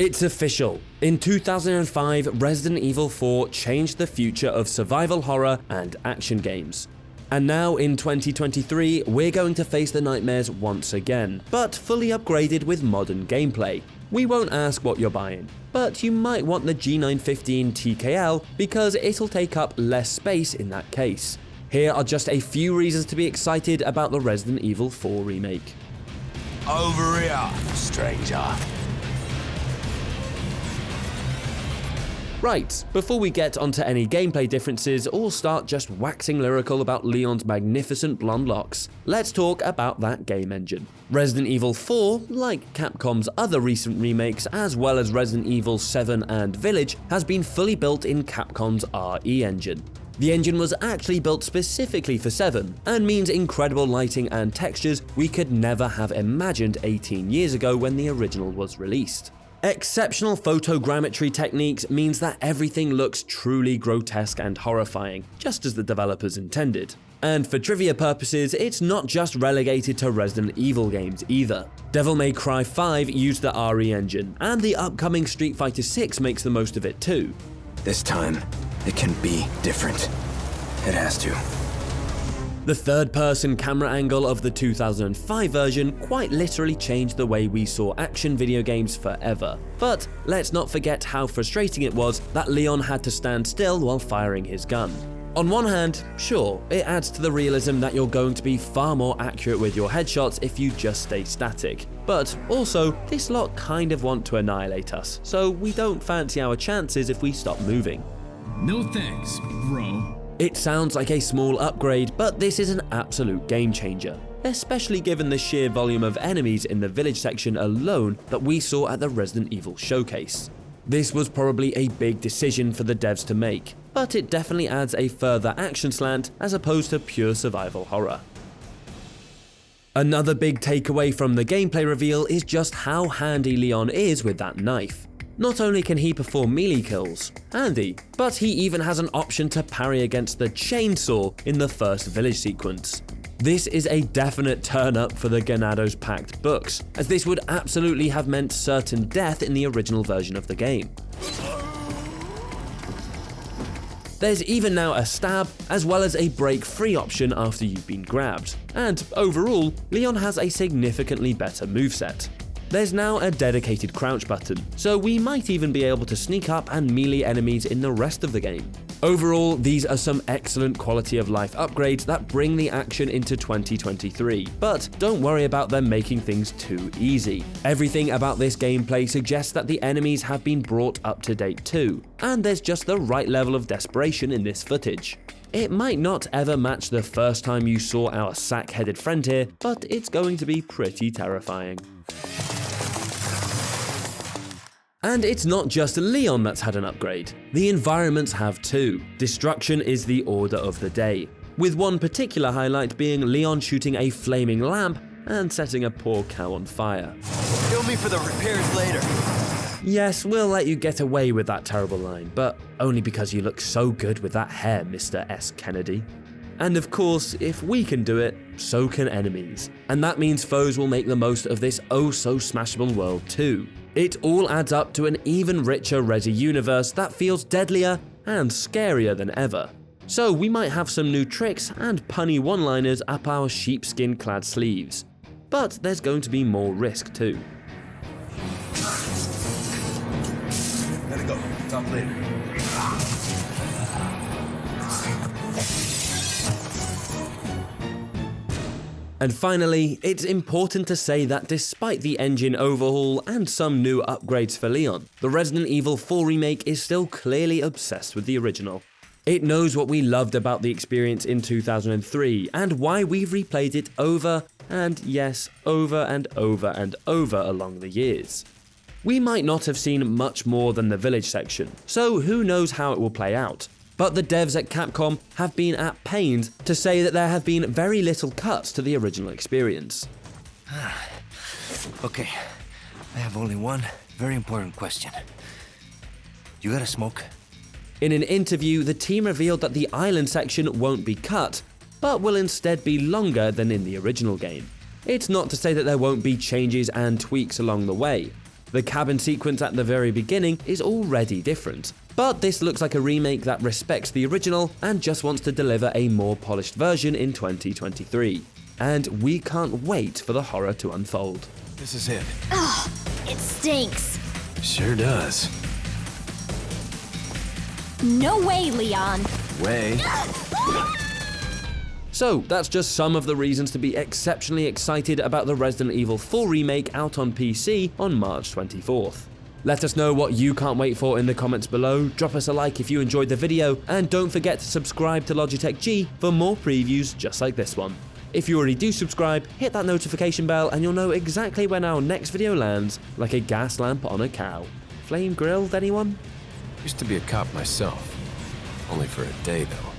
It's official. In 2005, Resident Evil 4 changed the future of survival horror and action games. And now in 2023, we're going to face the nightmares once again, but fully upgraded with modern gameplay. We won't ask what you're buying, but you might want the G915 TKL because it'll take up less space in that case. Here are just a few reasons to be excited about the Resident Evil 4 remake. Over here, stranger. Right, before we get onto any gameplay differences or start just waxing lyrical about Leon's magnificent blonde locks, let's talk about that game engine. Resident Evil 4, like Capcom's other recent remakes as well as Resident Evil 7 and Village, has been fully built in Capcom's RE engine. The engine was actually built specifically for 7 and means incredible lighting and textures we could never have imagined 18 years ago when the original was released. Exceptional photogrammetry techniques means that everything looks truly grotesque and horrifying, just as the developers intended. And for trivia purposes, it's not just relegated to Resident Evil games either. Devil May Cry 5 used the RE engine, and the upcoming Street Fighter 6 makes the most of it too. This time, it can be different. It has to. The third-person camera angle of the 2005 version quite literally changed the way we saw action video games forever. But let's not forget how frustrating it was that Leon had to stand still while firing his gun. On one hand, sure, it adds to the realism that you're going to be far more accurate with your headshots if you just stay static. But also, this lot kind of want to annihilate us, so we don't fancy our chances if we stop moving. No thanks, bro. It sounds like a small upgrade, but this is an absolute game changer, especially given the sheer volume of enemies in the village section alone that we saw at the Resident Evil showcase. This was probably a big decision for the devs to make, but it definitely adds a further action slant as opposed to pure survival horror. Another big takeaway from the gameplay reveal is just how handy Leon is with that knife. Not only can he perform melee kills, handy, but he even has an option to parry against the chainsaw in the first village sequence. This is a definite turn up for the Ganados Pact books, as this would absolutely have meant certain death in the original version of the game. There's even now a stab, as well as a break free option after you've been grabbed, and overall, Leon has a significantly better moveset. There's now a dedicated crouch button, so we might even be able to sneak up and melee enemies in the rest of the game. Overall, these are some excellent quality of life upgrades that bring the action into 2023, but don't worry about them making things too easy. Everything about this gameplay suggests that the enemies have been brought up to date too, and there's just the right level of desperation in this footage. It might not ever match the first time you saw our sack-headed friend here, but it's going to be pretty terrifying. And it's not just Leon that's had an upgrade. The environments have too. Destruction is the order of the day, with one particular highlight being Leon shooting a flaming lamp and setting a poor cow on fire. Kill me for the repairs later. Yes, we'll let you get away with that terrible line, but only because you look so good with that hair, Mr. S. Kennedy. And of course, if we can do it, so can enemies. And that means foes will make the most of this oh-so-smashable world too. It all adds up to an even richer Resi universe that feels deadlier and scarier than ever. So we might have some new tricks and punny one-liners up our sheepskin-clad sleeves. But there's going to be more risk too. Gotta go. Talk later. And finally, it's important to say that despite the engine overhaul and some new upgrades for Leon, the Resident Evil 4 remake is still clearly obsessed with the original. It knows what we loved about the experience in 2003 and why we've replayed it over and yes, over and over and over along the years. We might not have seen much more than the village section, so who knows how it will play out. But the devs at Capcom have been at pains to say that there have been very little cuts to the original experience. Okay, I have only one very important question. You got a smoke? In an interview, the team revealed that the island section won't be cut, but will instead be longer than in the original game. It's not to say that there won't be changes and tweaks along the way. The cabin sequence at the very beginning is already different. But this looks like a remake that respects the original and just wants to deliver a more polished version in 2023. And we can't wait for the horror to unfold. This is it. Ugh, it stinks. Sure does. No way, Leon. Way. So that's just some of the reasons to be exceptionally excited about the Resident Evil 4 remake out on PC on March 24th. Let us know what you can't wait for in the comments below, drop us a like if you enjoyed the video, and don't forget to subscribe to Logitech G for more previews just like this one. If you already do subscribe, hit that notification bell and you'll know exactly when our next video lands, like a gas lamp on a cow. Flame grilled, anyone? Used to be a cop myself. Only for a day, though.